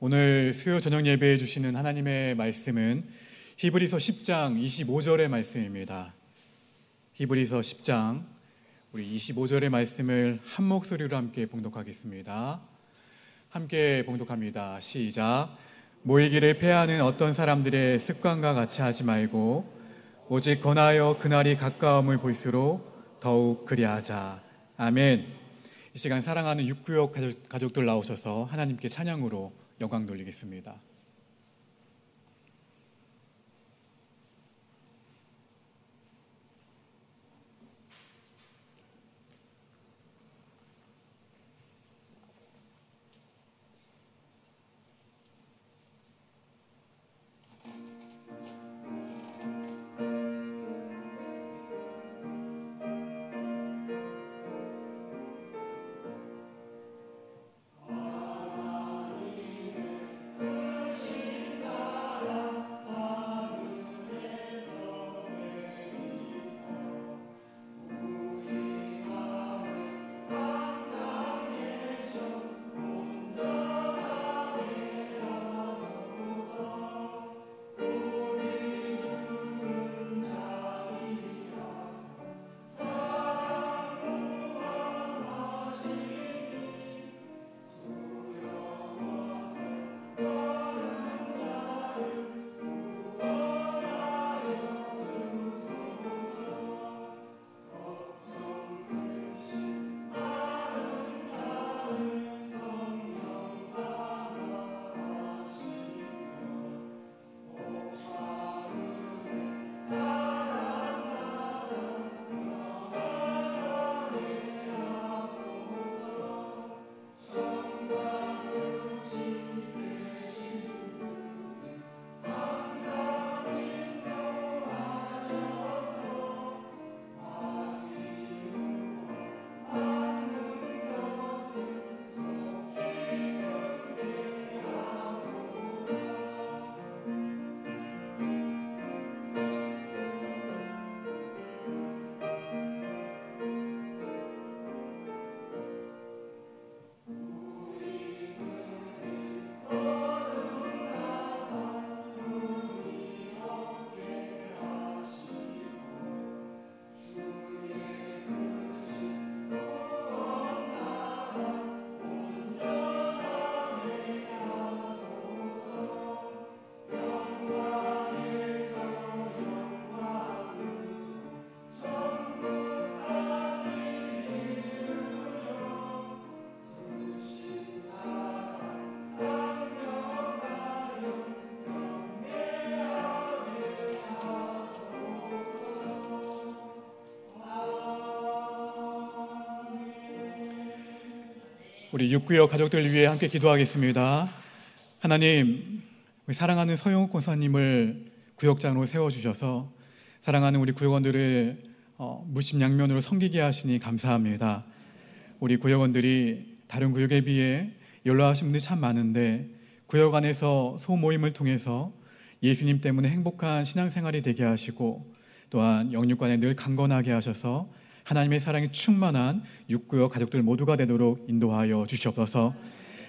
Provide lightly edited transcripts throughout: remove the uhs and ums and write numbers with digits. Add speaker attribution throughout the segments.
Speaker 1: 오늘 수요 저녁 예배해 주시는 하나님의 말씀은 히브리서 10장 25절의 말씀입니다. 히브리서 10장 우리 25절의 말씀을 한 목소리로 함께 봉독하겠습니다. 함께 봉독합니다. 시작. 모이기를 패하는 어떤 사람들의 습관과 같이 하지 말고 오직 권하여 그날이 가까움을 볼수록 더욱 그리하자. 아멘. 이 시간 사랑하는 육구역 가족들 나오셔서 하나님께 찬양으로 영광 돌리겠습니다. 우리 육구역 가족들 위해 함께 기도하겠습니다. 하나님, 우리 사랑하는 서영욱 권사님을 구역장으로 세워주셔서 사랑하는 우리 구역원들을 물심양면으로 섬기게 하시니 감사합니다. 우리 구역원들이 다른 구역에 비해 연로하신 분들이 참 많은데 구역 안에서 소모임을 통해서 예수님 때문에 행복한 신앙생활이 되게 하시고 또한 영육간에 늘 강건하게 하셔서 하나님의 사랑이 충만한 육구역 가족들 모두가 되도록 인도하여 주시옵소서.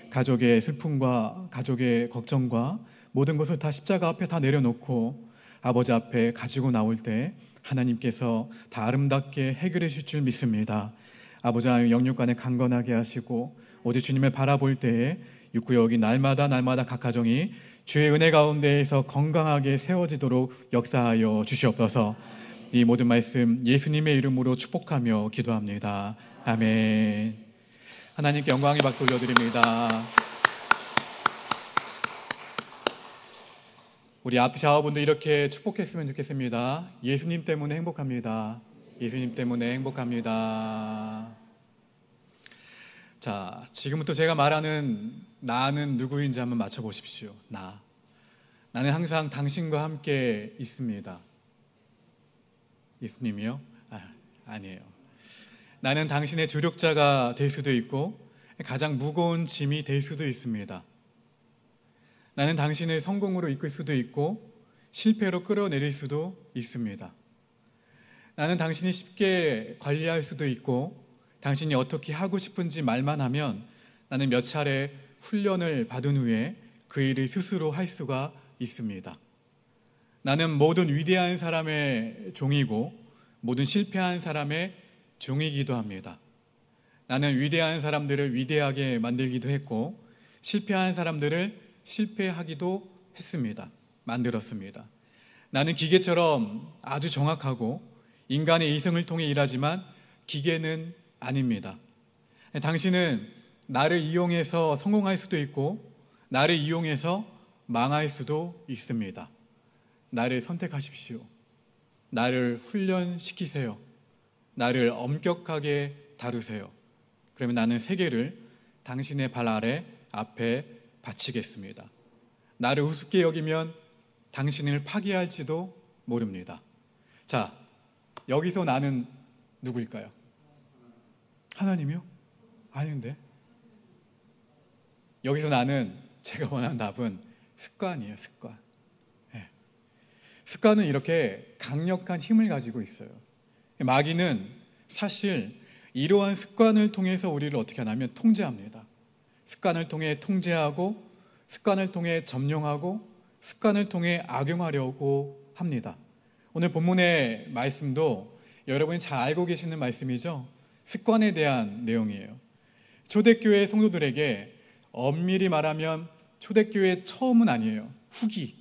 Speaker 1: 가족의 슬픔과 가족의 걱정과 모든 것을 다 십자가 앞에 다 내려놓고 아버지 앞에 가지고 나올 때 하나님께서 다 아름답게 해결해 주실 줄 믿습니다. 아버지 하나님 영육간에 강건하게 하시고 오직 주님을 바라볼 때에 육구역이 날마다 각 가정이 주의 은혜 가운데에서 건강하게 세워지도록 역사하여 주시옵소서. 이 모든 말씀 예수님의 이름으로 축복하며 기도합니다. 아멘. 하나님께 영광의 박수 올려드립니다. 우리 앞샤워분들 이렇게 축복했으면 좋겠습니다. 예수님 때문에 행복합니다. 예수님 때문에 행복합니다. 자, 지금부터 제가 말하는 나는 누구인지 한번 맞춰보십시오. 나는 항상 당신과 함께 있습니다. 예수님이요? 아니에요. 나는 당신의 조력자가 될 수도 있고 가장 무거운 짐이 될 수도 있습니다. 나는 당신을 성공으로 이끌 수도 있고 실패로 끌어내릴 수도 있습니다. 나는 당신이 쉽게 관리할 수도 있고 당신이 어떻게 하고 싶은지 말만 하면 나는 몇 차례 훈련을 받은 후에 그 일을 스스로 할 수가 있습니다. 나는 모든 위대한 사람의 종이고 모든 실패한 사람의 종이기도 합니다. 나는 위대한 사람들을 위대하게 만들기도 했고 실패한 사람들을 실패하기도 했습니다. 만들었습니다. 나는 기계처럼 아주 정확하고 인간의 이성을 통해 일하지만 기계는 아닙니다. 당신은 나를 이용해서 성공할 수도 있고 나를 이용해서 망할 수도 있습니다. 나를 선택하십시오. 나를 훈련시키세요. 나를 엄격하게 다루세요. 그러면 나는 세계를 당신의 발 아래 앞에 바치겠습니다. 나를 우습게 여기면 당신을 파괴할지도 모릅니다. 자, 여기서 나는 누구일까요? 하나님이요? 아닌데. 여기서 나는 제가 원하는 답은 습관이에요. 습관. 네. 습관은 이렇게 강력한 힘을 가지고 있어요. 마귀는 사실 이러한 습관을 통해서 우리를 어떻게 하냐면 통제합니다. 습관을 통해 통제하고 습관을 통해 점령하고 습관을 통해 악용하려고 합니다. 오늘 본문의 말씀도 여러분이 잘 알고 계시는 말씀이죠. 습관에 대한 내용이에요. 초대교회 성도들에게 엄밀히 말하면 초대교회 처음은 아니에요. 후기.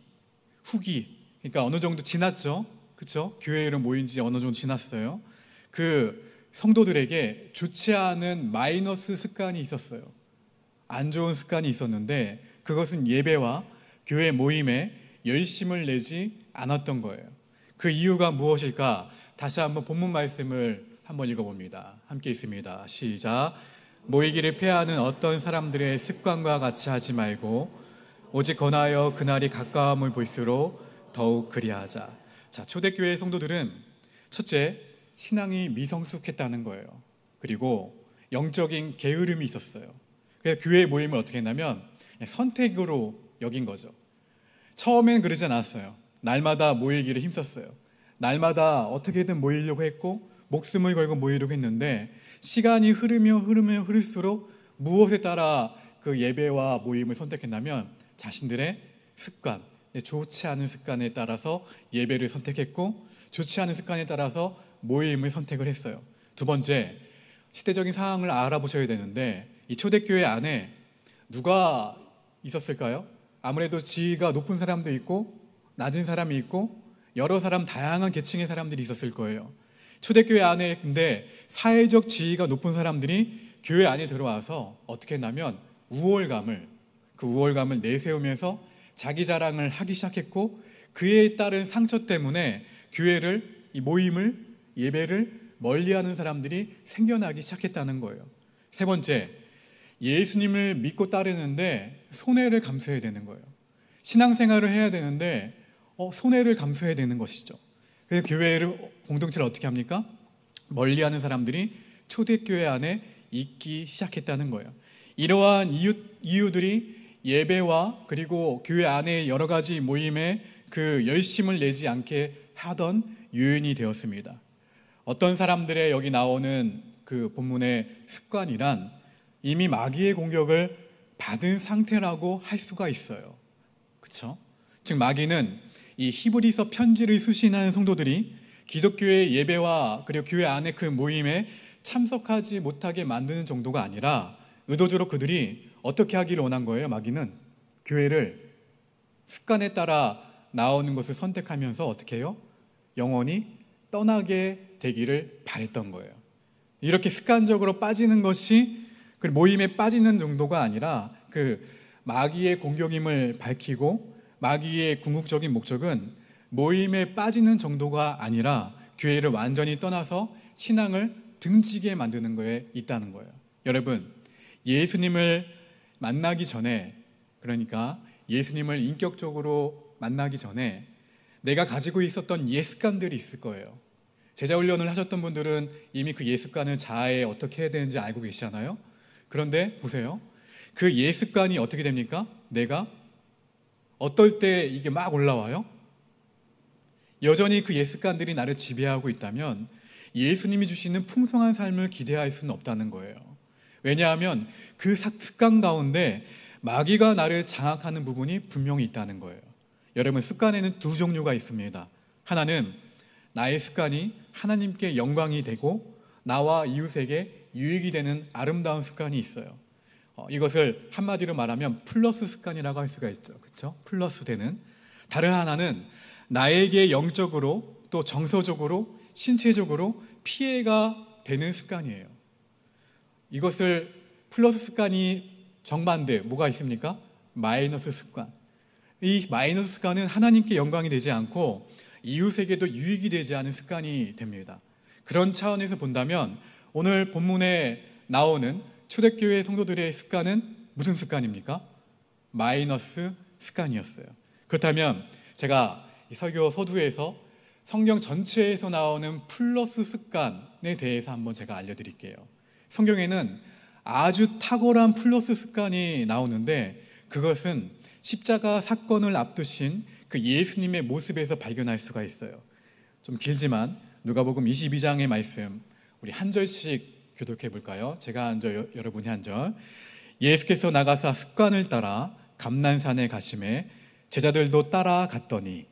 Speaker 1: 그러니까 어느 정도 지났죠. 그렇죠? 교회로 모인 지 어느 정도 지났어요. 그 성도들에게 좋지 않은 마이너스 습관이 있었어요. 안 좋은 습관이 있었는데 그것은 예배와 교회 모임에 열심을 내지 않았던 거예요. 그 이유가 무엇일까? 다시 한번 본문 말씀을 한번 읽어봅니다. 함께 있습니다. 시작. 모이기를 패하는 어떤 사람들의 습관과 같이 하지 말고 오직 권하여 그날이 가까움을 볼수록 더욱 그리하자. 자, 초대교회 성도들은 첫째, 신앙이 미성숙했다는 거예요. 그리고 영적인 게으름이 있었어요. 그래서 교회 모임을 어떻게 했냐면 선택으로 여긴 거죠. 처음엔 그러지 않았어요. 날마다 모이기를 힘썼어요. 날마다 어떻게든 모이려고 했고 목숨을 걸고 모이려고 했는데 시간이 흐를수록 무엇에 따라 그 예배와 모임을 선택했냐면 자신들의 습관, 좋지 않은 습관에 따라서 예배를 선택했고 좋지 않은 습관에 따라서 모임을 선택을 했어요. 두 번째, 시대적인 상황을 알아보셔야 되는데 이 초대교회 안에 누가 있었을까요? 아무래도 지위가 높은 사람도 있고 낮은 사람이 있고 여러 사람 다양한 계층의 사람들이 있었을 거예요. 초대교회 안에 근데 사회적 지위가 높은 사람들이 교회 안에 들어와서 어떻게 했냐면 우월감을 내세우면서 자기 자랑을 하기 시작했고 그에 따른 상처 때문에 교회를, 이 모임을, 예배를 멀리하는 사람들이 생겨나기 시작했다는 거예요. 세 번째, 예수님을 믿고 따르는데 손해를 감수해야 되는 거예요. 신앙생활을 해야 되는데 손해를 감수해야 되는 것이죠. 그래서 교회를, 공동체를 어떻게 합니까? 멀리하는 사람들이 초대교회 안에 있기 시작했다는 거예요. 이러한 이유들이 예배와 그리고 교회 안에 여러 가지 모임에 그 열심을 내지 않게 하던 요인이 되었습니다. 어떤 사람들의 여기 나오는 그 본문의 습관이란 이미 마귀의 공격을 받은 상태라고 할 수가 있어요. 그렇죠? 즉 마귀는 이 히브리서 편지를 수신하는 성도들이 기독교의 예배와 그리고 교회 안에 그 모임에 참석하지 못하게 만드는 정도가 아니라 의도적으로 그들이 어떻게 하기를 원한 거예요? 마귀는 교회를 습관에 따라 나오는 것을 선택하면서 어떻게 해요? 영원히 떠나게 되기를 바랬던 거예요. 이렇게 습관적으로 빠지는 것이 그 모임에 빠지는 정도가 아니라 그 마귀의 공격임을 밝히고 마귀의 궁극적인 목적은 모임에 빠지는 정도가 아니라 교회를 완전히 떠나서 신앙을 등지게 만드는 거에 있다는 거예요. 여러분, 예수님을 만나기 전에, 그러니까 예수님을 인격적으로 만나기 전에 내가 가지고 있었던 예습관들이 있을 거예요. 제자훈련을 하셨던 분들은 이미 그 예습관을 자아에 어떻게 해야 되는지 알고 계시잖아요. 그런데 보세요. 그 예습관이 어떻게 됩니까? 내가 어떨 때 이게 막 올라와요? 여전히 그 예습관들이 나를 지배하고 있다면 예수님이 주시는 풍성한 삶을 기대할 수는 없다는 거예요. 왜냐하면 그 습관 가운데 마귀가 나를 장악하는 부분이 분명히 있다는 거예요. 여러분, 습관에는 두 종류가 있습니다. 하나는 나의 습관이 하나님께 영광이 되고 나와 이웃에게 유익이 되는 아름다운 습관이 있어요. 이것을 한마디로 말하면 플러스 습관이라고 할 수가 있죠. 그렇죠? 플러스 되는. 다른 하나는 나에게 영적으로 또 정서적으로 신체적으로 피해가 되는 습관이에요. 이것을 플러스 습관이 정반대 뭐가 있습니까? 마이너스 습관. 이 마이너스 습관은 하나님께 영광이 되지 않고 이웃에게도 유익이 되지 않은 습관이 됩니다. 그런 차원에서 본다면 오늘 본문에 나오는 초대교회 성도들의 습관은 무슨 습관입니까? 마이너스 습관이었어요. 그렇다면 제가 이 설교 서두에서 성경 전체에서 나오는 플러스 습관에 대해서 한번 제가 알려드릴게요. 성경에는 아주 탁월한 플러스 습관이 나오는데 그것은 십자가 사건을 앞두신 그 예수님의 모습에서 발견할 수가 있어요. 좀 길지만 누가복음 22장의 말씀 우리 한 절씩 교독해 볼까요? 제가 한 절, 여러분이 한 절. 예수께서 나가사 습관을 따라 감난산에 가심에 제자들도 따라갔더니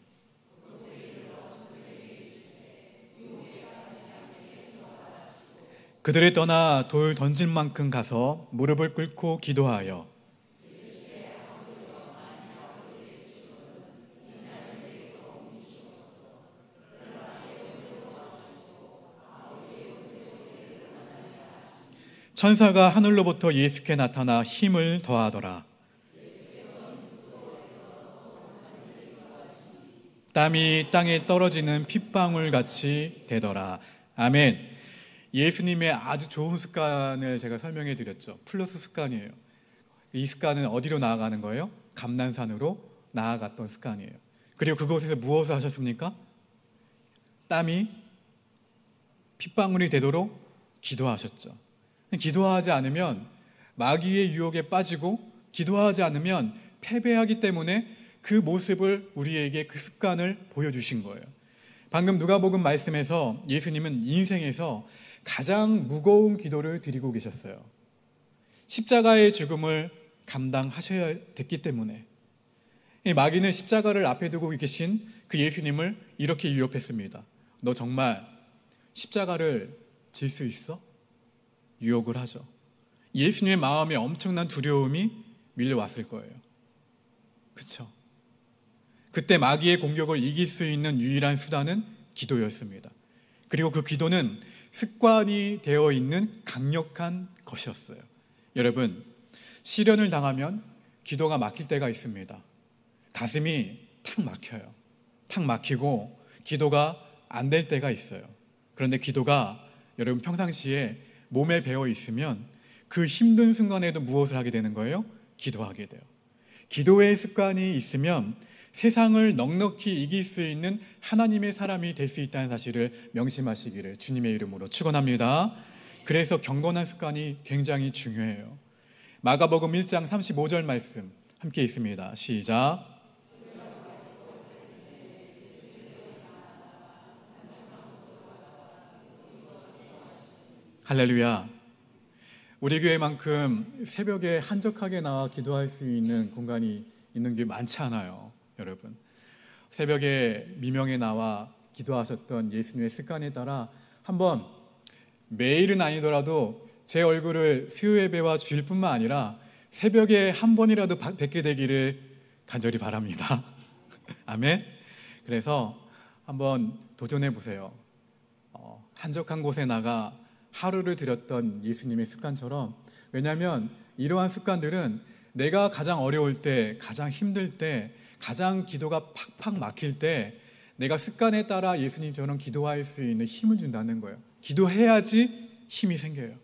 Speaker 1: 그들을 떠나 돌 던질 만큼 가서 무릎을 꿇고 기도하여 천사가 하늘로부터 예수께 나타나 힘을 더하더라. 땀이 땅에 떨어지는 핏방울 같이 되더라. 아멘. 예수님의 아주 좋은 습관을 제가 설명해 드렸죠. 플러스 습관이에요. 이 습관은 어디로 나아가는 거예요? 감난산으로 나아갔던 습관이에요. 그리고 그곳에서 무엇을 하셨습니까? 땀이 핏방울이 되도록 기도하셨죠. 기도하지 않으면 마귀의 유혹에 빠지고 기도하지 않으면 패배하기 때문에 그 모습을 우리에게 그 습관을 보여주신 거예요. 방금 누가복음 말씀에서 예수님은 인생에서 가장 무거운 기도를 드리고 계셨어요. 십자가의 죽음을 감당하셔야 됐기 때문에 마귀는 십자가를 앞에 두고 계신 그 예수님을 이렇게 유혹했습니다. 너 정말 십자가를 질 수 있어? 유혹을 하죠. 예수님의 마음에 엄청난 두려움이 밀려왔을 거예요. 그렇죠? 그때 마귀의 공격을 이길 수 있는 유일한 수단은 기도였습니다. 그리고 그 기도는 습관이 되어 있는 강력한 것이었어요. 여러분, 시련을 당하면 기도가 막힐 때가 있습니다. 가슴이 탁 막혀요. 탁 막히고 기도가 안 될 때가 있어요. 그런데 기도가 여러분 평상시에 몸에 배어 있으면 그 힘든 순간에도 무엇을 하게 되는 거예요? 기도하게 돼요. 기도의 습관이 있으면 세상을 넉넉히 이길 수 있는 하나님의 사람이 될 수 있다는 사실을 명심하시기를 주님의 이름으로 축원합니다. 그래서 경건한 습관이 굉장히 중요해요. 마가복음 1장 35절 말씀 함께 있습니다. 시작. 할렐루야. 우리 교회만큼 새벽에 한적하게 나와 기도할 수 있는 공간이 있는 게 많지 않아요. 여러분, 새벽에 미명에 나와 기도하셨던 예수님의 습관에 따라 한번 매일은 아니더라도 제 얼굴을 수요 예배와 주일뿐만 아니라 새벽에 한 번이라도 뵙게 되기를 간절히 바랍니다. 아멘. 그래서 한번 도전해 보세요. 한적한 곳에 나가 하루를 드렸던 예수님의 습관처럼. 왜냐하면 이러한 습관들은 내가 가장 어려울 때, 가장 힘들 때, 가장 기도가 팍팍 막힐 때 내가 습관에 따라 예수님처럼 기도할 수 있는 힘을 준다는 거예요. 기도해야지 힘이 생겨요,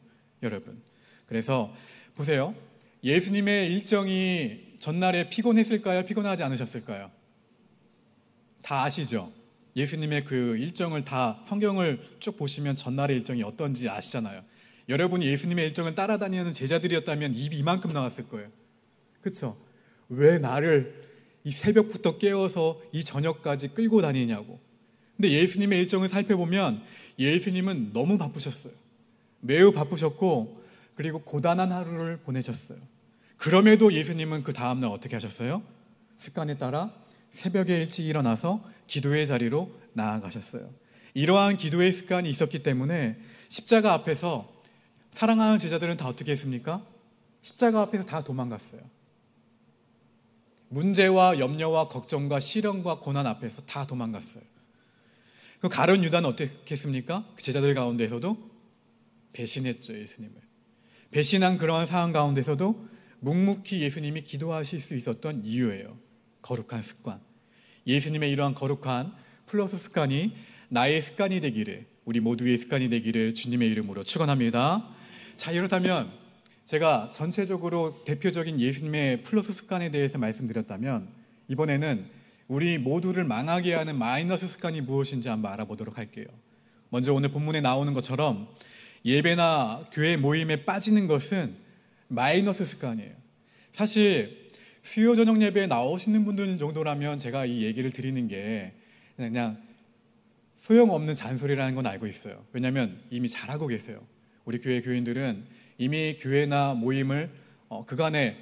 Speaker 1: 여러분. 그래서 보세요. 예수님의 일정이 전날에 피곤했을까요? 피곤하지 않으셨을까요? 다 아시죠? 예수님의 그 일정을 다 성경을 쭉 보시면 전날의 일정이 어떤지 아시잖아요. 여러분이 예수님의 일정을 따라다니는 제자들이었다면 입이 이만큼 나왔을 거예요. 그렇죠? 왜 나를 이 새벽부터 깨워서 이 저녁까지 끌고 다니냐고. 근데 예수님의 일정을 살펴보면 예수님은 너무 바쁘셨어요. 매우 바쁘셨고 그리고 고단한 하루를 보내셨어요. 그럼에도 예수님은 그 다음날 어떻게 하셨어요? 습관에 따라 새벽에 일찍 일어나서 기도의 자리로 나아가셨어요. 이러한 기도의 습관이 있었기 때문에 십자가 앞에서 사랑하는 제자들은 다 어떻게 했습니까? 십자가 앞에서 다 도망갔어요. 문제와 염려와 걱정과 시련과 고난 앞에서 다 도망갔어요. 그 가룟 유다는 어떻게 했습니까? 그 제자들 가운데서도 배신했죠, 예수님을. 배신한 그러한 상황 가운데서도 묵묵히 예수님이 기도하실 수 있었던 이유예요. 거룩한 습관. 예수님의 이러한 거룩한 플러스 습관이 나의 습관이 되기를, 우리 모두의 습관이 되기를 주님의 이름으로 축원합니다. 자, 이렇다면 제가 전체적으로 대표적인 예수님의 플러스 습관에 대해서 말씀드렸다면, 이번에는 우리 모두를 망하게 하는 마이너스 습관이 무엇인지 한번 알아보도록 할게요. 먼저 오늘 본문에 나오는 것처럼 예배나 교회 모임에 빠지는 것은 마이너스 습관이에요. 사실 수요 저녁 예배에 나오시는 분들 정도라면 제가 이 얘기를 드리는 게 그냥 소용없는 잔소리라는 건 알고 있어요. 왜냐하면 이미 잘하고 계세요. 우리 교회 교인들은 이미 교회나 모임을 그간에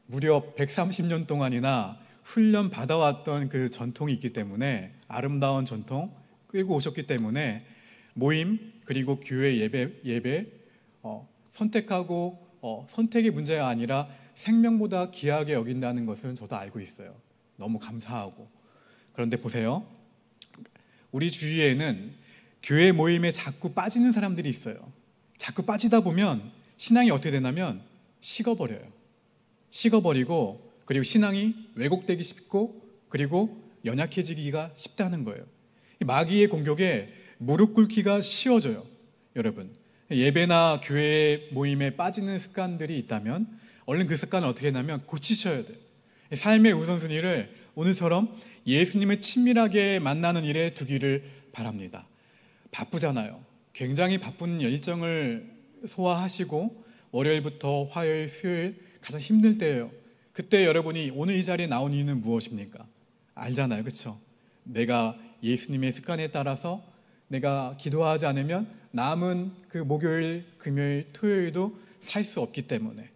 Speaker 1: 무려 130년 동안이나 훈련 받아왔던 그 전통이 있기 때문에, 아름다운 전통 끌고 오셨기 때문에 모임 그리고 교회 예배 선택하고 선택의 문제가 아니라 생명보다 귀하게 여긴다는 것은 저도 알고 있어요. 너무 감사하고. 그런데 보세요, 우리 주위에는 교회 모임에 자꾸 빠지는 사람들이 있어요. 자꾸 빠지다 보면 신앙이 어떻게 되냐면 식어버려요. 식어버리고, 그리고 신앙이 왜곡되기 쉽고, 그리고 연약해지기가 쉽다는 거예요. 마귀의 공격에 무릎 꿇기가 쉬워져요. 여러분, 예배나 교회 모임에 빠지는 습관들이 있다면 얼른 그 습관을 어떻게 하냐면 고치셔야 돼요. 삶의 우선순위를 오늘처럼 예수님을 친밀하게 만나는 일에 두기를 바랍니다. 바쁘잖아요. 굉장히 바쁜 일정을 소화하시고 월요일부터 화요일, 수요일 가장 힘들 때예요. 그때 여러분이 오늘 이 자리에 나온 이유는 무엇입니까? 알잖아요, 그렇죠? 내가 예수님의 습관에 따라서 내가 기도하지 않으면 남은 그 목요일, 금요일, 토요일도 살 수 없기 때문에.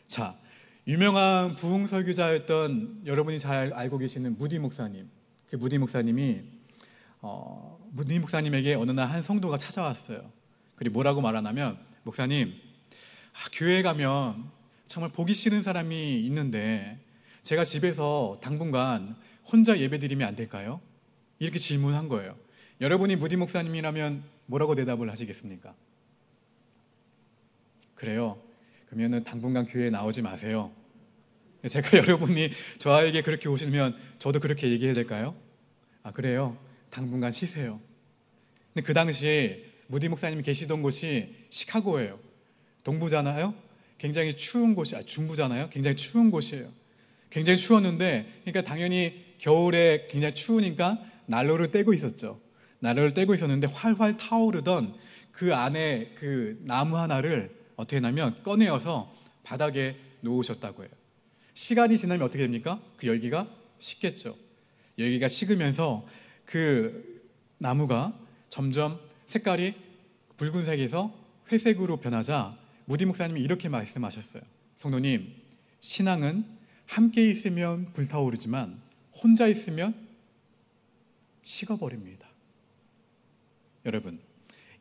Speaker 1: 자, 유명한 부흥 설교자였던 여러분이 잘 알고 계시는 무디 목사님, 그 무디 목사님에게 어느 날 한 성도가 찾아왔어요. 그리고 뭐라고 말하냐면, 목사님, 교회에 가면 정말 보기 싫은 사람이 있는데 제가 집에서 당분간 혼자 예배드리면 안 될까요? 이렇게 질문한 거예요. 여러분이 무디 목사님이라면 뭐라고 대답을 하시겠습니까? 그래요? 그러면은 당분간 교회에 나오지 마세요. 제가 여러분이 저에게 그렇게 오시면 저도 그렇게 얘기해야 될까요? 그래요? 당분간 쉬세요. 근데 그 당시에 무디 목사님이 계시던 곳이 시카고예요. 동부잖아요? 굉장히 추운 곳이, 중부잖아요? 굉장히 추운 곳이에요. 굉장히 추웠는데, 그러니까 당연히 겨울에 굉장히 추우니까 난로를 떼고 있었죠. 난로를 떼고 있었는데 활활 타오르던 그 안에 그 나무 하나를 어떻게 하냐면 꺼내어서 바닥에 놓으셨다고 해요. 시간이 지나면 어떻게 됩니까? 그 열기가 식겠죠. 열기가 식으면서 그 나무가 점점 색깔이 붉은색에서 회색으로 변하자 무디 목사님이 이렇게 말씀하셨어요. 성도님, 신앙은 함께 있으면 불타오르지만 혼자 있으면 식어버립니다. 여러분,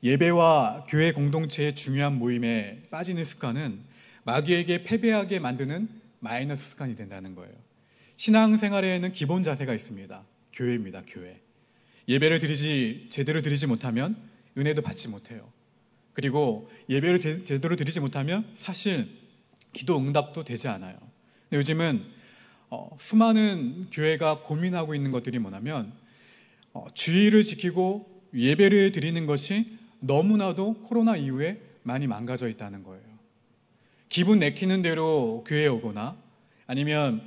Speaker 1: 예배와 교회 공동체의 중요한 모임에 빠지는 습관은 마귀에게 패배하게 만드는 마이너스 습관이 된다는 거예요. 신앙생활에는 기본 자세가 있습니다. 교회입니다. 교회. 예배를 제대로 드리지 못하면 은혜도 받지 못해요. 그리고 예배를 제대로 드리지 못하면 사실 기도 응답도 되지 않아요. 근데 요즘은 수많은 교회가 고민하고 있는 것들이 뭐냐면 주의를 지키고 예배를 드리는 것이 너무나도 코로나 이후에 많이 망가져 있다는 거예요. 기분 내키는 대로 교회에 오거나 아니면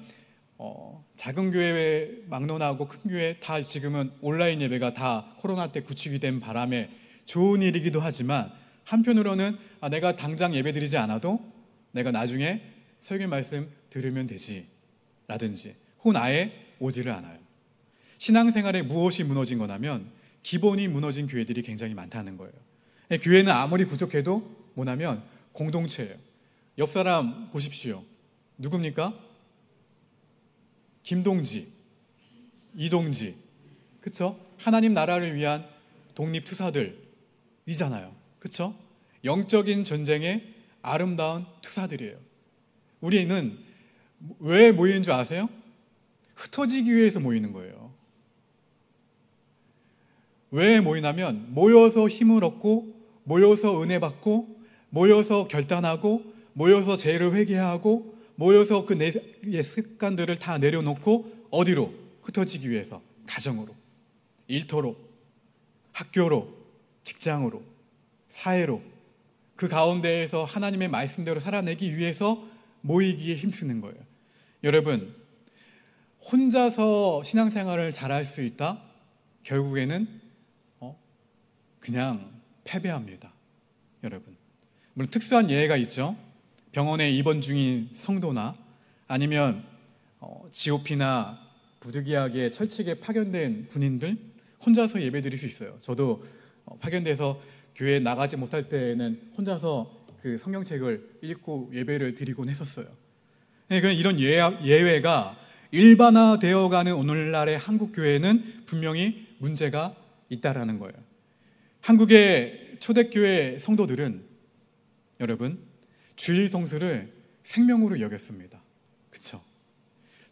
Speaker 1: 작은 교회 막론하고 큰 교회 다 지금은 온라인 예배가 다 코로나 때 구축이 된 바람에 좋은 일이기도 하지만, 한편으로는 내가 당장 예배 드리지 않아도 내가 나중에 설교 말씀 들으면 되지 라든지, 혹은 아예 오지를 않아요. 신앙생활에 무엇이 무너진 거냐면 기본이 무너진 교회들이 굉장히 많다는 거예요. 교회는 아무리 부족해도 뭐냐면 공동체예요. 옆 사람 보십시오. 누굽니까? 김동지, 이동지, 그쵸? 하나님 나라를 위한 독립투사들이잖아요. 그쵸? 영적인 전쟁의 아름다운 투사들이에요. 우리는 왜 모이는 줄 아세요? 흩어지기 위해서 모이는 거예요. 왜 모이냐면 모여서 힘을 얻고, 모여서 은혜 받고, 모여서 결단하고, 모여서 죄를 회개하고, 모여서 그 내 습관들을 다 내려놓고 어디로? 흩어지기 위해서. 가정으로, 일터로, 학교로, 직장으로, 사회로, 그 가운데에서 하나님의 말씀대로 살아내기 위해서 모이기에 힘쓰는 거예요. 여러분, 혼자서 신앙생활을 잘할 수 있다? 결국에는 그냥 패배합니다. 여러분, 물론 특수한 예외가 있죠. 병원에 입원 중인 성도나 아니면 GOP나 부득이하게 철칙에 파견된 군인들 혼자서 예배 드릴 수 있어요. 저도 파견돼서 교회에 나가지 못할 때는 혼자서 그 성경책을 읽고 예배를 드리곤 했었어요. 이런 예외가 일반화되어가는 오늘날의 한국 교회는 분명히 문제가 있다라는 거예요. 한국의 초대교회 성도들은 여러분 주일 성수를 생명으로 여겼습니다. 그렇죠?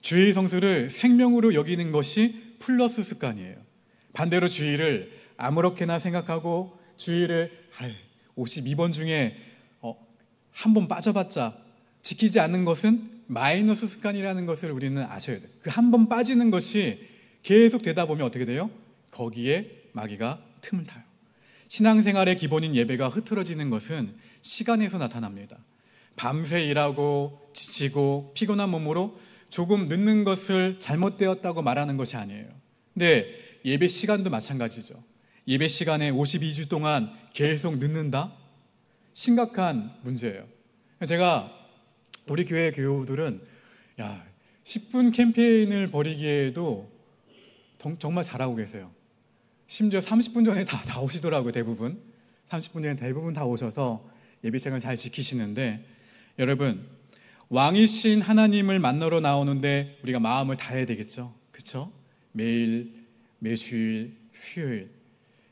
Speaker 1: 주일 성수를 생명으로 여기는 것이 플러스 습관이에요. 반대로 주일을 아무렇게나 생각하고 주일을 52번 중에 한 번 빠져봤자 지키지 않는 것은 마이너스 습관이라는 것을 우리는 아셔야 돼요. 그 한 번 빠지는 것이 계속 되다 보면 어떻게 돼요? 거기에 마귀가 틈을 타요. 신앙생활의 기본인 예배가 흐트러지는 것은 시간에서 나타납니다. 밤새 일하고 지치고 피곤한 몸으로 조금 늦는 것을 잘못되었다고 말하는 것이 아니에요. 근데 예배 시간도 마찬가지죠. 예배 시간에 52주 동안 계속 늦는다? 심각한 문제예요. 제가 우리 교회 교우들은 10분 캠페인을 벌이기에도 정말 잘하고 계세요. 심지어 30분 전에 다 오시더라고요. 대부분 30분 전에 대부분 다 오셔서 예배 시간을 잘 지키시는데, 여러분 왕이신 하나님을 만나러 나오는데 우리가 마음을 다해야 되겠죠. 그렇죠? 매일, 매주일, 수요일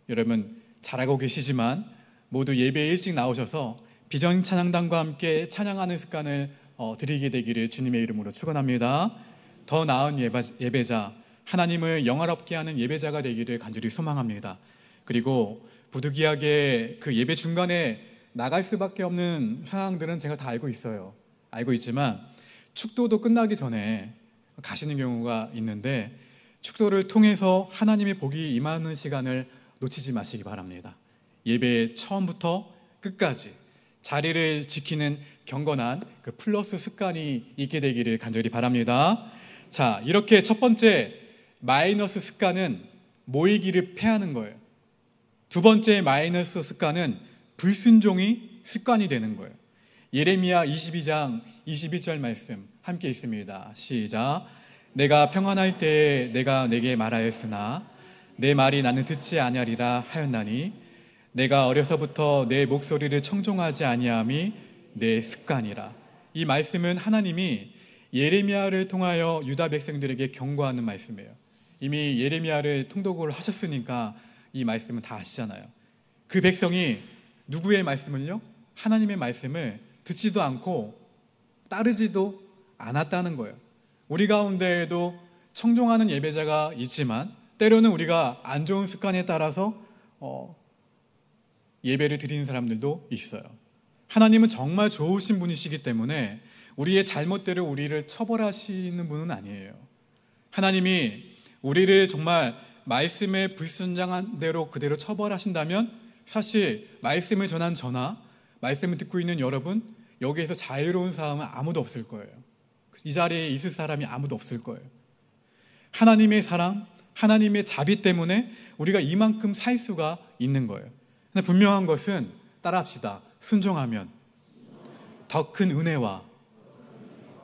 Speaker 1: 여러분 잘하고 계시지만 모두 예배에 일찍 나오셔서 비전 찬양단과 함께 찬양하는 습관을 드리게 되기를 주님의 이름으로 축원합니다. 더 나은 예배자, 하나님을 영화롭게 하는 예배자가 되기를 간절히 소망합니다. 그리고 부득이하게 그 예배 중간에 나갈 수밖에 없는 상황들은 제가 다 알고 있어요. 알고 있지만 축도도 끝나기 전에 가시는 경우가 있는데 축도를 통해서 하나님의 복이 임하는 시간을 놓치지 마시기 바랍니다. 예배 처음부터 끝까지 자리를 지키는 경건한 그 플러스 습관이 있게 되기를 간절히 바랍니다. 자, 이렇게 첫 번째 마이너스 습관은 모이기를 패하는 거예요. 두 번째 마이너스 습관은 불순종이 습관이 되는 거예요. 예레미야 22장 21절 말씀 함께 있습니다. 시작. 내가 평안할 때에 내가 내게 말하였으나 내 말이 나는 듣지 아니하리라 하였나니 내가 어려서부터 내 목소리를 청종하지 아니함이 내 습관이라. 이 말씀은 하나님이 예레미야를 통하여 유다 백성들에게 경고하는 말씀이에요. 이미 예레미야를 통독을 하셨으니까 이 말씀은 다 아시잖아요. 그 백성이 누구의 말씀을요? 하나님의 말씀을 듣지도 않고 따르지도 않았다는 거예요. 우리 가운데에도 청종하는 예배자가 있지만 때로는 우리가 안 좋은 습관에 따라서 예배를 드리는 사람들도 있어요. 하나님은 정말 좋으신 분이시기 때문에 우리의 잘못대로 우리를 처벌하시는 분은 아니에요. 하나님이 우리를 정말 말씀에 불순종한 대로 그대로 처벌하신다면 사실 말씀을 전한 저나 말씀을 듣고 있는 여러분, 여기에서 자유로운 사람은 아무도 없을 거예요. 이 자리에 있을 사람이 아무도 없을 거예요. 하나님의 사랑, 하나님의 자비 때문에 우리가 이만큼 살 수가 있는 거예요. 근데 분명한 것은 따라합시다. 순종하면 더 큰 은혜와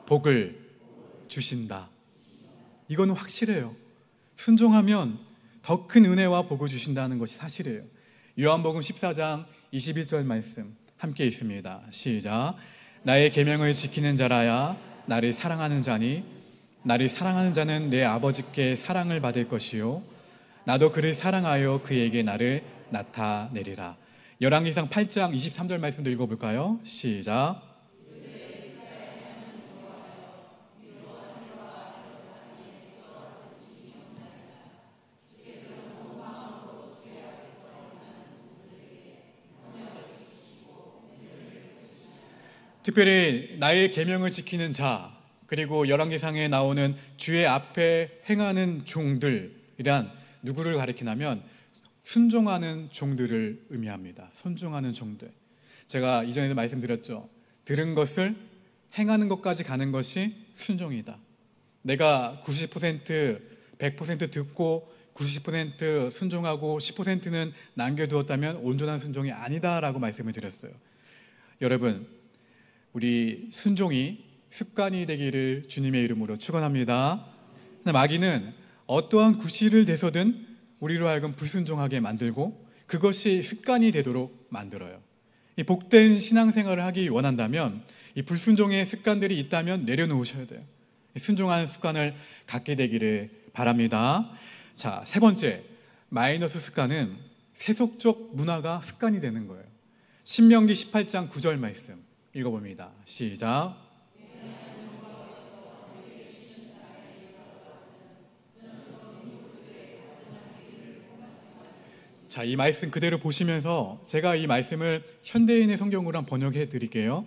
Speaker 1: 복을 주신다. 이거는 확실해요. 순종하면 더 큰 은혜와 복을 주신다는 것이 사실이에요. 요한복음 14장 21절 말씀 함께 있습니다. 시작. 나의 계명을 지키는 자라야 나를 사랑하는 자니 나를 사랑하는 자는 내 아버지께 사랑을 받을 것이요 나도 그를 사랑하여 그에게 나를 나타내리라. 열왕기상 8장 23절 말씀도 읽어볼까요? 시작. 특별히 나의 계명을 지키는 자, 그리고 열왕기상에 나오는 주의 앞에 행하는 종들이란 누구를 가리키냐면 순종하는 종들을 의미합니다. 순종하는 종들. 제가 이전에도 말씀드렸죠. 들은 것을 행하는 것까지 가는 것이 순종이다. 내가 90%, 100% 듣고 90% 순종하고 10%는 남겨두었다면 온전한 순종이 아니다라고 말씀을 드렸어요. 여러분, 우리 순종이 습관이 되기를 주님의 이름으로 축원합니다. 마귀는 어떠한 구실을 대서든 우리로 하여금 불순종하게 만들고 그것이 습관이 되도록 만들어요. 이 복된 신앙생활을 하기 원한다면 이 불순종의 습관들이 있다면 내려놓으셔야 돼요. 순종하는 습관을 갖게 되기를 바랍니다. 자, 세 번째, 마이너스 습관은 세속적 문화가 습관이 되는 거예요. 신명기 18장 9절 말씀 읽어봅니다. 시작. 자, 이 말씀 그대로 보시면서 제가 이 말씀을 현대인의 성경으로 한번 번역해 드릴게요.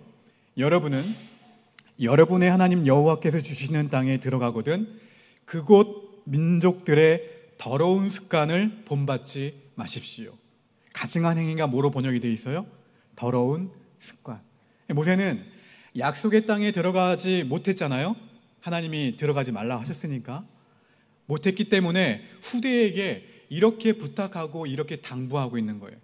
Speaker 1: 여러분은 여러분의 하나님 여호와께서 주시는 땅에 들어가거든 그곳 민족들의 더러운 습관을 본받지 마십시오. 가증한 행위가 뭐로 번역이 되어 있어요? 더러운 습관. 모세는 약속의 땅에 들어가지 못했잖아요. 하나님이 들어가지 말라 하셨으니까. 못했기 때문에 후대에게 이렇게 부탁하고 이렇게 당부하고 있는 거예요.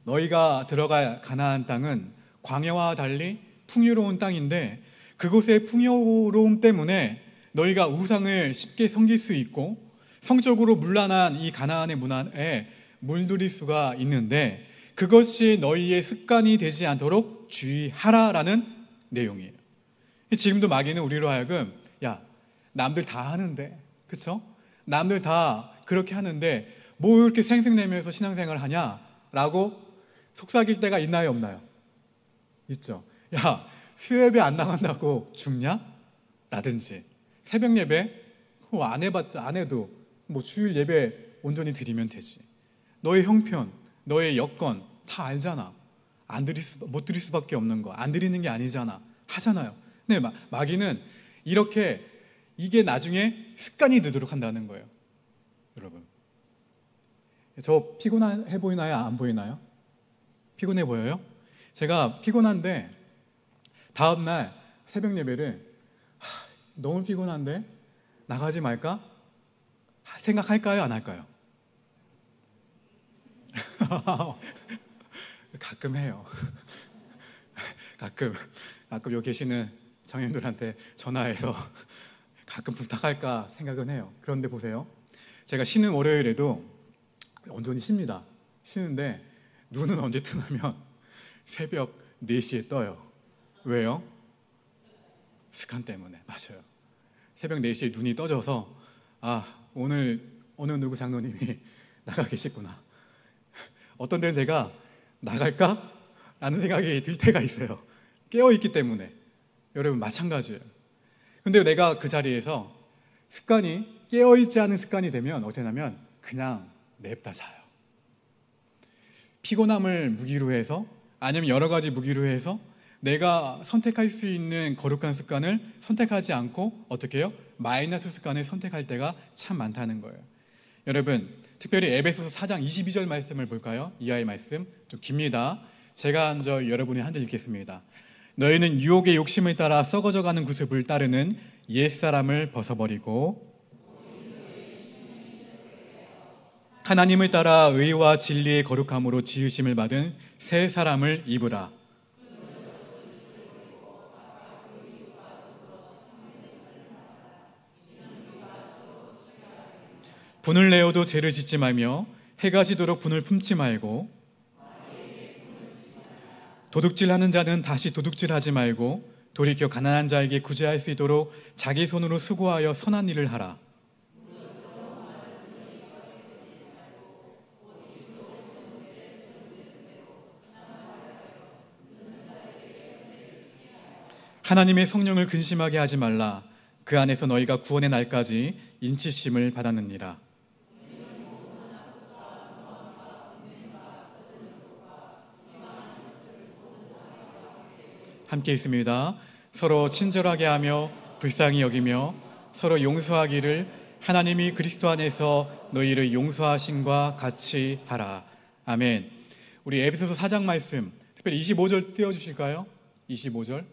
Speaker 1: 너희가 들어갈 가나안 땅은 광야와 달리 풍요로운 땅인데 그곳의 풍요로움 때문에 너희가 우상을 쉽게 섬길 수 있고 성적으로 문란한 이 가나안의 문화에 물들일 수가 있는데 그것이 너희의 습관이 되지 않도록 주의하라라는 내용이에요. 지금도 마귀는 우리로 하여금 야, 남들 다 하는데, 그렇죠? 남들 다 그렇게 하는데 뭐 이렇게 생색내면서 신앙생활을 하냐라고 속삭일 때가 있나요, 없나요? 있죠. 야, 수요예배 안 나간다고 죽냐? 라든지 새벽 예배 안 해봤자 안 해도 뭐 주일 예배 온전히 드리면 되지. 너의 형편, 너의 여건 다 알잖아. 못 드릴 수밖에 없는 거. 안 드리는 게 아니잖아. 하잖아요. 네, 마귀는 이렇게 이게 나중에 습관이 되도록 한다는 거예요. 여러분, 저 피곤해 보이나요? 안 보이나요? 피곤해 보여요? 제가 피곤한데 다음날 새벽 예배를 너무 피곤한데 나가지 말까? 생각할까요? 안 할까요? 가끔 해요. 가끔 여기 계시는 장인들한테 전화해서 가끔 부탁할까 생각은 해요. 그런데 보세요. 제가 쉬는 월요일에도 온전히 쉽니다. 쉬는데 눈은 언제 뜨냐면 새벽 4시에 떠요. 왜요? 습관 때문에. 맞아요. 새벽 4시에 눈이 떠져서 오늘 어느 누구 장로님이 나가 계시구나. 어떤 데는 제가 나갈까? 라는 생각이 들 때가 있어요. 깨어있기 때문에. 여러분 마찬가지예요. 근데 내가 그 자리에서 습관이 깨어있지 않은 습관이 되면 어떻게 하냐면 그냥 냅다 자요. 피곤함을 무기로 해서 아니면 여러 가지 무기로 해서 내가 선택할 수 있는 거룩한 습관을 선택하지 않고 어떻게 해요? 마이너스 습관을 선택할 때가 참 많다는 거예요. 여러분, 특별히 에베소서 4장 22절 말씀을 볼까요? 이하의 말씀 좀 깁니다. 제가 먼저 여러분이 한절 읽겠습니다. 너희는 유혹의 욕심을 따라 썩어져가는 구습을 따르는 옛사람을 벗어버리고 하나님을 따라 의와 진리의 거룩함으로 지으심을 받은 새 사람을 입으라. 분을 내어도 죄를 짓지 말며 해가 지도록 분을 품지 말고 도둑질하는 자는 다시 도둑질하지 말고 돌이켜 가난한 자에게 구제할 수 있도록 자기 손으로 수고하여 선한 일을 하라. 하나님의 성령을 근심하게 하지 말라. 그 안에서 너희가 구원의 날까지 인치심을 받았느니라. 함께 있습니다. 서로 친절하게 하며 불쌍히 여기며 서로 용서하기를 하나님이 그리스도 안에서 너희를 용서하심과 같이 하라. 아멘. 우리 에베소서 4장 말씀 특별히 25절 띄워주실까요? 25절.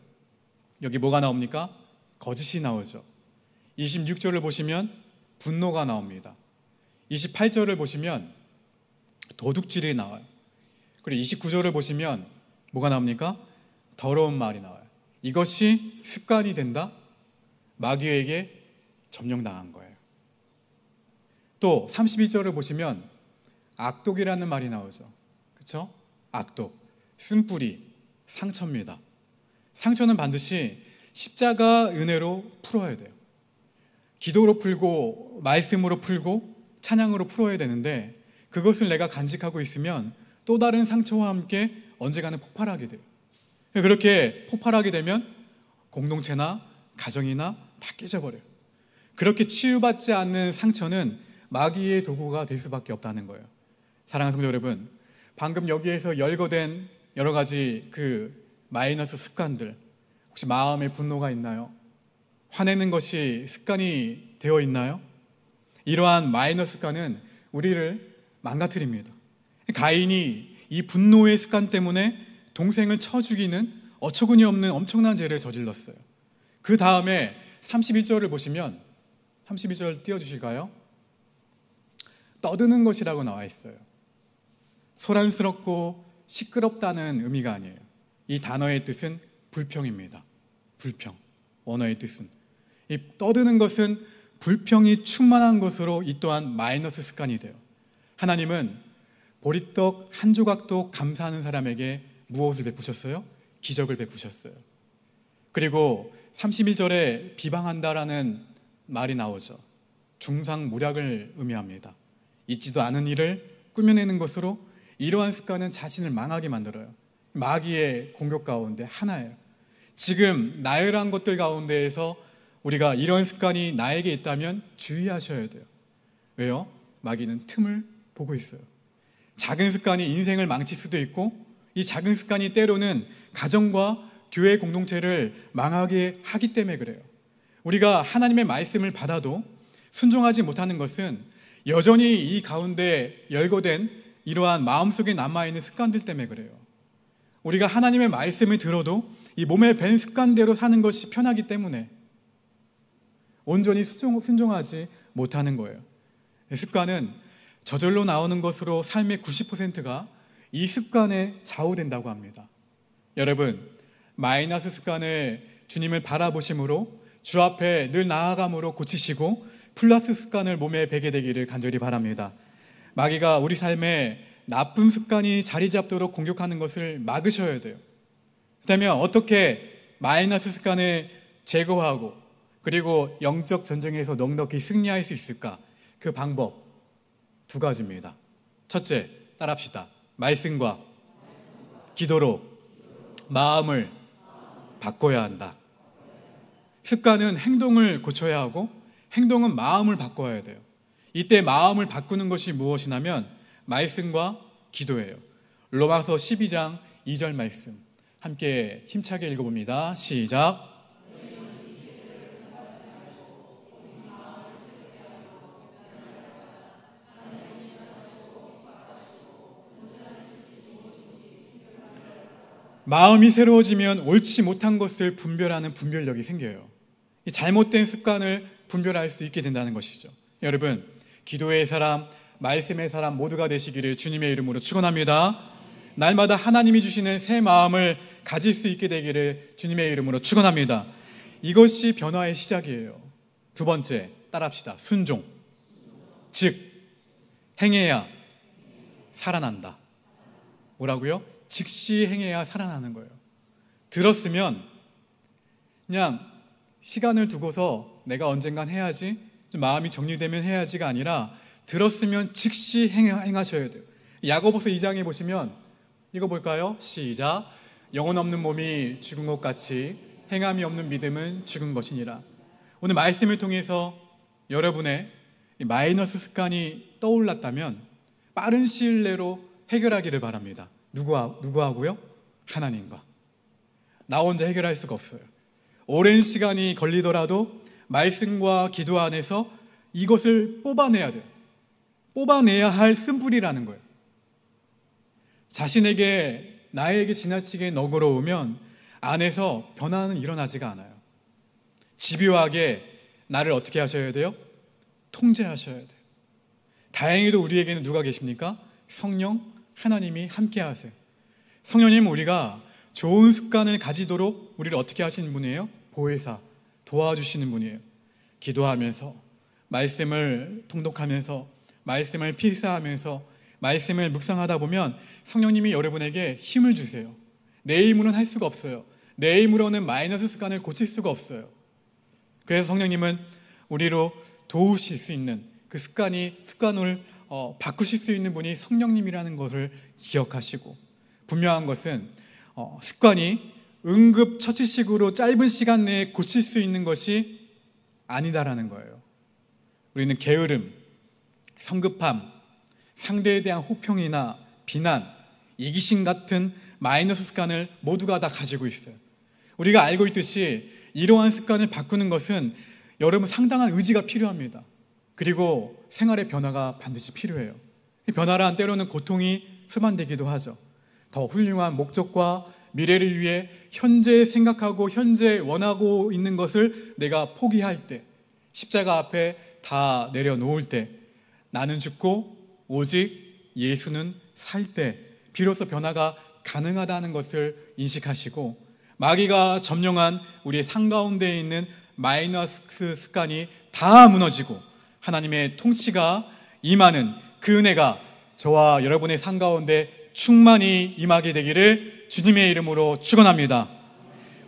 Speaker 1: 여기 뭐가 나옵니까? 거짓이 나오죠. 26절을 보시면 분노가 나옵니다. 28절을 보시면 도둑질이 나와요. 그리고 29절을 보시면 뭐가 나옵니까? 더러운 말이 나와요. 이것이 습관이 된다? 마귀에게 점령당한 거예요. 또 32절을 보시면 악독이라는 말이 나오죠. 그렇죠? 악독, 쓴뿌리, 상처입니다. 상처는 반드시 십자가 은혜로 풀어야 돼요. 기도로 풀고 말씀으로 풀고 찬양으로 풀어야 되는데 그것을 내가 간직하고 있으면 또 다른 상처와 함께 언젠가는 폭발하게 돼요. 그렇게 폭발하게 되면 공동체나 가정이나 다 깨져버려요. 그렇게 치유받지 않는 상처는 마귀의 도구가 될 수밖에 없다는 거예요. 사랑하는 성도 여러분, 방금 여기에서 열거된 여러 가지 그 마이너스 습관들, 혹시 마음에 분노가 있나요? 화내는 것이 습관이 되어 있나요? 이러한 마이너스 습관은 우리를 망가뜨립니다. 가인이 이 분노의 습관 때문에 동생을 쳐 죽이는 어처구니 없는 엄청난 죄를 저질렀어요. 그 다음에 31절을 보시면 32절 띄워주실까요? 떠드는 것이라고 나와 있어요. 소란스럽고 시끄럽다는 의미가 아니에요. 이 단어의 뜻은 불평입니다. 불평, 원어의 뜻은 이 떠드는 것은 불평이 충만한 것으로 이 또한 마이너스 습관이 돼요. 하나님은 보리떡 한 조각도 감사하는 사람에게 무엇을 베푸셨어요? 기적을 베푸셨어요. 그리고 31절에 비방한다라는 말이 나오죠. 중상모략을 의미합니다. 있지도 않은 일을 꾸며내는 것으로 이러한 습관은 자신을 망하게 만들어요. 마귀의 공격 가운데 하나예요. 지금 나열한 것들 가운데에서 우리가 이런 습관이 나에게 있다면 주의하셔야 돼요. 왜요? 마귀는 틈을 보고 있어요. 작은 습관이 인생을 망칠 수도 있고 이 작은 습관이 때로는 가정과 교회 공동체를 망하게 하기 때문에 그래요. 우리가 하나님의 말씀을 받아도 순종하지 못하는 것은 여전히 이 가운데 열거된 이러한 마음속에 남아있는 습관들 때문에 그래요. 우리가 하나님의 말씀을 들어도 이 몸에 밴 습관대로 사는 것이 편하기 때문에 온전히 순종하지 못하는 거예요. 습관은 저절로 나오는 것으로 삶의 90%가 이 습관에 좌우된다고 합니다. 여러분, 마이너스 습관을 주님을 바라보심으로 주 앞에 늘 나아감으로 고치시고 플러스 습관을 몸에 배게 되기를 간절히 바랍니다. 마귀가 우리 삶에 나쁜 습관이 자리 잡도록 공격하는 것을 막으셔야 돼요. 그렇다면 어떻게 마이너스 습관을 제거하고 그리고 영적 전쟁에서 넉넉히 승리할 수 있을까? 그 방법 두 가지입니다. 첫째, 따라합시다. 말씀과 기도로 마음을 바꿔야 한다. 습관은 행동을 고쳐야 하고 행동은 마음을 바꿔야 돼요. 이때 마음을 바꾸는 것이 무엇이냐면 말씀과 기도예요. 로마서 12장 2절 말씀 함께 힘차게 읽어봅니다. 시작. 마음이 새로워지면 옳지 못한 것을 분별하는 분별력이 생겨요. 이 잘못된 습관을 분별할 수 있게 된다는 것이죠. 여러분, 기도의 사람, 말씀의 사람 모두가 되시기를 주님의 이름으로 축원합니다. 날마다 하나님이 주시는 새 마음을 가질 수 있게 되기를 주님의 이름으로 축원합니다. 이것이 변화의 시작이에요. 두 번째, 따라합시다. 순종. 즉, 행해야 살아난다. 뭐라고요? 즉시 행해야 살아나는 거예요. 들었으면 그냥 시간을 두고서 내가 언젠간 해야지, 좀 마음이 정리되면 해야지가 아니라 들었으면 즉시 행하셔야 돼요. 야고보서 2장에 보시면 이거 볼까요? 시작. 영혼 없는 몸이 죽은 것 같이 행함이 없는 믿음은 죽은 것이니라. 오늘 말씀을 통해서 여러분의 마이너스 습관이 떠올랐다면 빠른 시일 내로 해결하기를 바랍니다. 누구하고요? 하나님과. 나 혼자 해결할 수가 없어요. 오랜 시간이 걸리더라도 말씀과 기도 안에서 이것을 뽑아내야 돼요. 뽑아내야 할 쓴뿌리라는 거예요. 나에게 지나치게 너그러우면 안에서 변화는 일어나지가 않아요. 집요하게 나를 어떻게 하셔야 돼요? 통제하셔야 돼요. 다행히도 우리에게는 누가 계십니까? 성령, 하나님이 함께 하세요. 성령님, 우리가 좋은 습관을 가지도록 우리를 어떻게 하시는 분이에요? 보혜사, 도와주시는 분이에요. 기도하면서, 말씀을 통독하면서, 말씀을 필사하면서, 말씀을 묵상하다 보면 성령님이 여러분에게 힘을 주세요. 내 힘으로는 할 수가 없어요. 내 힘으로는 마이너스 습관을 고칠 수가 없어요. 그래서 성령님은 우리로 도우실 수 있는 그 습관을 바꾸실 수 있는 분이 성령님이라는 것을 기억하시고, 분명한 것은 습관이 응급처치식으로 짧은 시간 내에 고칠 수 있는 것이 아니다라는 거예요. 우리는 게으름, 성급함, 상대에 대한 호평이나 비난, 이기심 같은 마이너스 습관을 모두가 다 가지고 있어요. 우리가 알고 있듯이 이러한 습관을 바꾸는 것은 여러분 상당한 의지가 필요합니다. 그리고 생활의 변화가 반드시 필요해요. 이 변화란 때로는 고통이 수반되기도 하죠. 더 훌륭한 목적과 미래를 위해 현재 생각하고 현재 원하고 있는 것을 내가 포기할 때, 십자가 앞에 다 내려놓을 때, 나는 죽고 오직 예수는 살 때 비로소 변화가 가능하다는 것을 인식하시고, 마귀가 점령한 우리의 삶 가운데에 있는 마이너스 습관이 다 무너지고 하나님의 통치가 임하는 그 은혜가 저와 여러분의 삶 가운데 충만히 임하게 되기를 주님의 이름으로 축원합니다.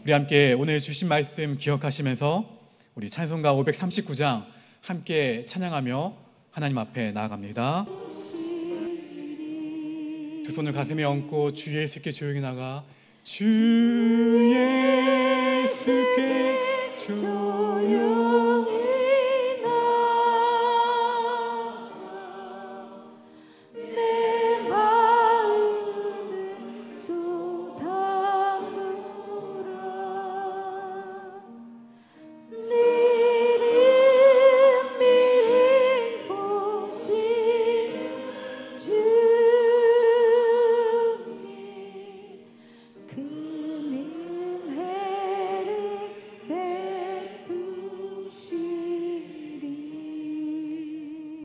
Speaker 1: 우리 함께 오늘 주신 말씀 기억하시면서 우리 찬송가 539장 함께 찬양하며 하나님 앞에 나아갑니다. 두 손을 가슴에 얹고 주 예수께 조용히 나가 주